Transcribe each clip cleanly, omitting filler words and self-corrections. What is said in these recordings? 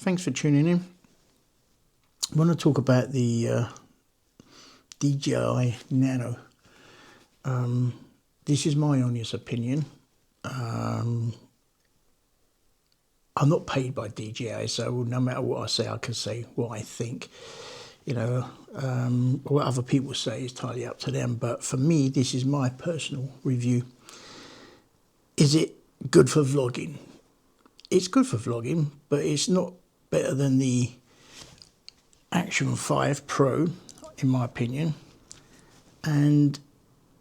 thanks for tuning in. I want to talk about the Dji Nano. This is my honest opinion. I'm not paid by DJI, so no matter what I say, I can say what I think. You know, what other people say is entirely up to them. But for me, this is my personal review. Is it good for vlogging? It's good for vlogging, but it's not better than the Action 5 Pro, in my opinion. And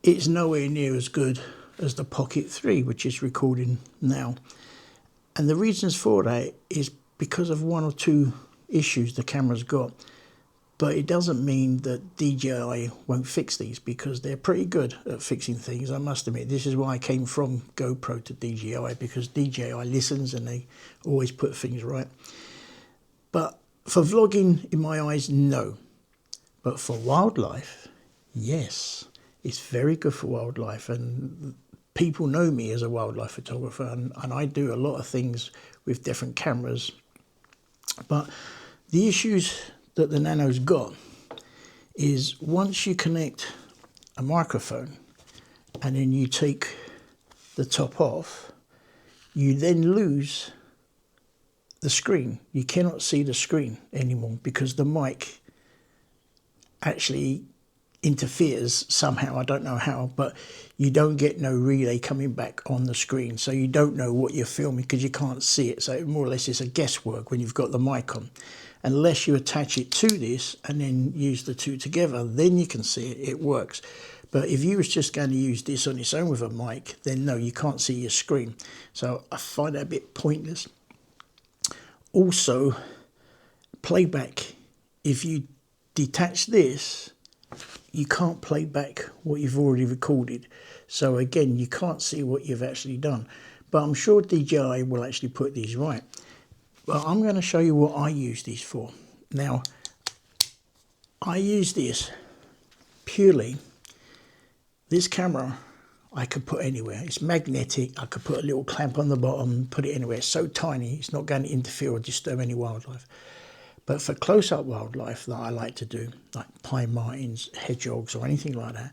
it's nowhere near as good as the Pocket 3, which is recording now. And the reasons for that is because of one or two issues the camera's got. But it doesn't mean that DJI won't fix these, because they're pretty good at fixing things, I must admit. This is why I came from GoPro to DJI, because DJI listens and they always put things right. But for vlogging, in my eyes, no. But for wildlife, yes. It's very good for wildlife, and people know me as a wildlife photographer, and I do a lot of things with different cameras. But the issues that the Nano's got is once you connect a microphone and then you take the top off, you then lose the screen. You cannot see the screen anymore because the mic actually interferes somehow. I don't know how, but you don't get no relay coming back on the screen, so you don't know what you're filming because you can't see it. So more or less it's a guesswork when you've got the mic on. Unless you attach it to this and then use the two together, then you can see it, it works. But if you was just going to use this on its own with a mic, then no, you can't see your screen. So I find that a bit pointless. Also, playback, if you detach this, you can't play back what you've already recorded. So again, you can't see what you've actually done. But I'm sure DJI will actually put these right. But I'm going to show you what I use these for. Now, I use this purely, this camera I could put anywhere. It's magnetic. I could put a little clamp on the bottom, put it anywhere. It's so tiny, it's not going to interfere or disturb any wildlife. But for close-up wildlife that I like to do, like pine martens, hedgehogs or anything like that,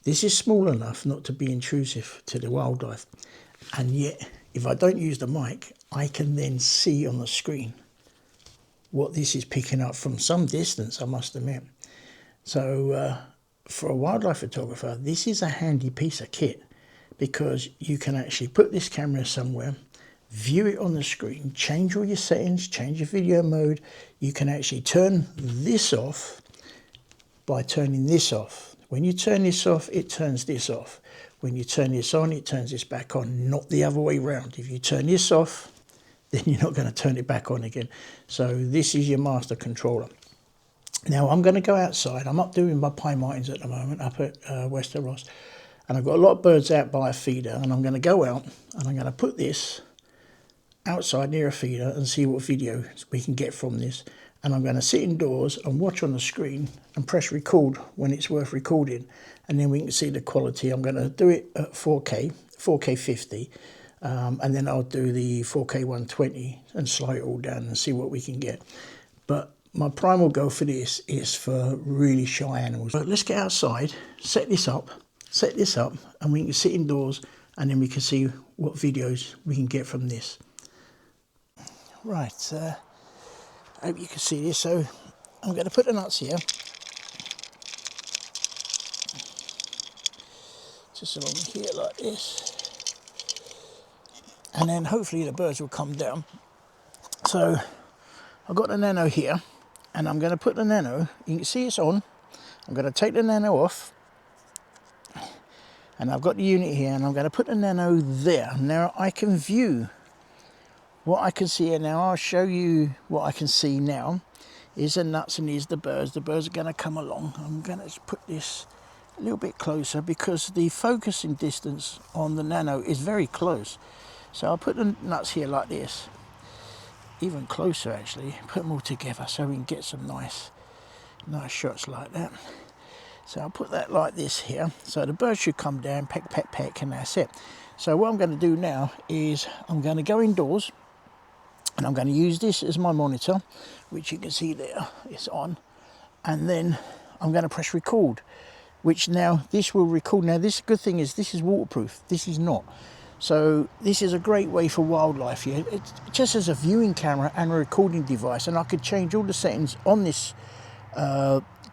this is small enough not to be intrusive to the wildlife. And yet, if I don't use the mic, I can then see on the screen what this is picking up from some distance, I must admit. So for a wildlife photographer, this is a handy piece of kit, because you can actually put this camera somewhere, view it on the screen, change all your settings, change your video mode. You can actually turn this off by turning this off. When you turn this off, it turns this off. When you turn this on, it turns this back on, not the other way around. If you turn this off, then you're not going to turn it back on again. So this is your master controller. Now I'm going to go outside. I'm up doing my pine martens at the moment, up at Wester Ross. And I've got a lot of birds out by a feeder, and I'm going to go out and I'm going to put this outside near a feeder and see what video we can get from this. And I'm going to sit indoors and watch on the screen and press record when it's worth recording, and then we can see the quality. I'm going to do it at 4K 50, and then I'll do the 4K 120 and slow it all down and see what we can get. But my primal goal for this is for really shy animals. But let's get outside, set this up, and we can sit indoors, and then we can see what videos we can get from this. Right, I hope you can see this. So I'm going to put the nuts here, just along here like this, and then hopefully the birds will come down. So I've got the Nano here, and I'm going to put the Nano, you can see it's on. I'm going to take the Nano off, and I've got the unit here, and I'm going to put the Nano there. Now I can view what I can see here. Now I'll show you what I can see now. Is the nuts and here's the birds. The birds are going to come along. I'm going to put this a little bit closer because the focusing distance on the Nano is very close. So I'll put the nuts here like this, even closer actually, put them all together so we can get some nice shots like that. So I'll put that like this here, so the birds should come down, peck, peck, peck, and that's it. So what I'm going to do now is I'm going to go indoors, And I'm going to use this as my monitor, which you can see there, it's on. And then I'm going to press record, which now this will record. Now this good thing is this is waterproof, this is not. So this is a great way for wildlife here. It's just as a viewing camera and a recording device, and I could change all the settings on this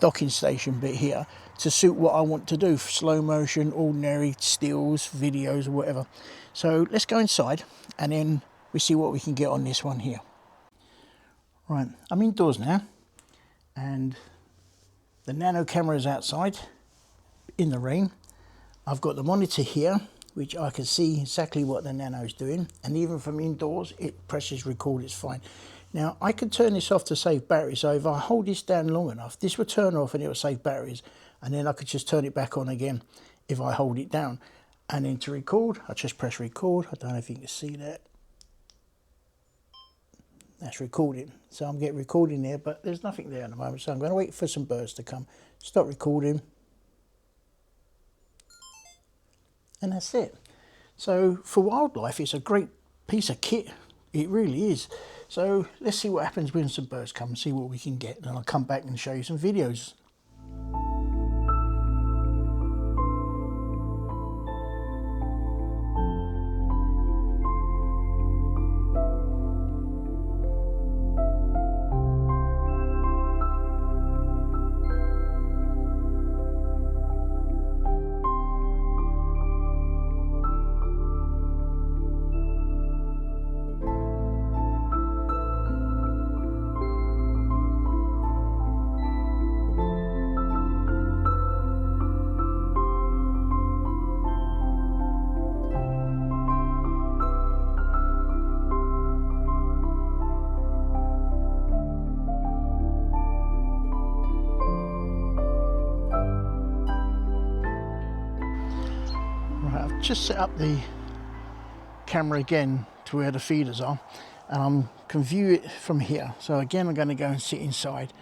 docking station bit here to suit what I want to do, for slow motion, ordinary, stills, videos, or whatever. So let's go inside and then we see what we can get on this one here. Right, I'm indoors now, and the Nano camera is outside in the rain. I've got the monitor here, which I can see exactly what the Nano is doing, and even from indoors it presses record, it's fine. Now I can turn this off to save battery, so if I hold this down long enough, this will turn off and it will save batteries, and then I could just turn it back on again if I hold it down. And then to record, I just press record. I don't know if you can see that. That's recording. So I'm getting recording there, but there's nothing there at the moment, so I'm going to wait for some birds to come. Stop recording. And that's it. So for wildlife, it's a great piece of kit. It really is. So let's see what happens when some birds come and see what we can get. And I'll come back and show you some videos. I've just set up the camera again to where the feeders are, and I can view it from here. So again, I'm going to go and sit inside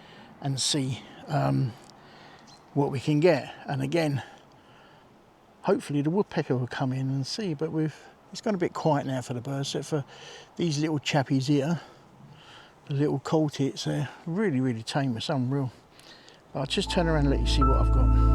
and see what we can get. And again, hopefully the woodpecker will come in and see, but it's gone a bit quiet now for the birds, except for these little chappies here, the little coal tits. They're really, really tame. It's unreal. But I'll just turn around and let you see what I've got.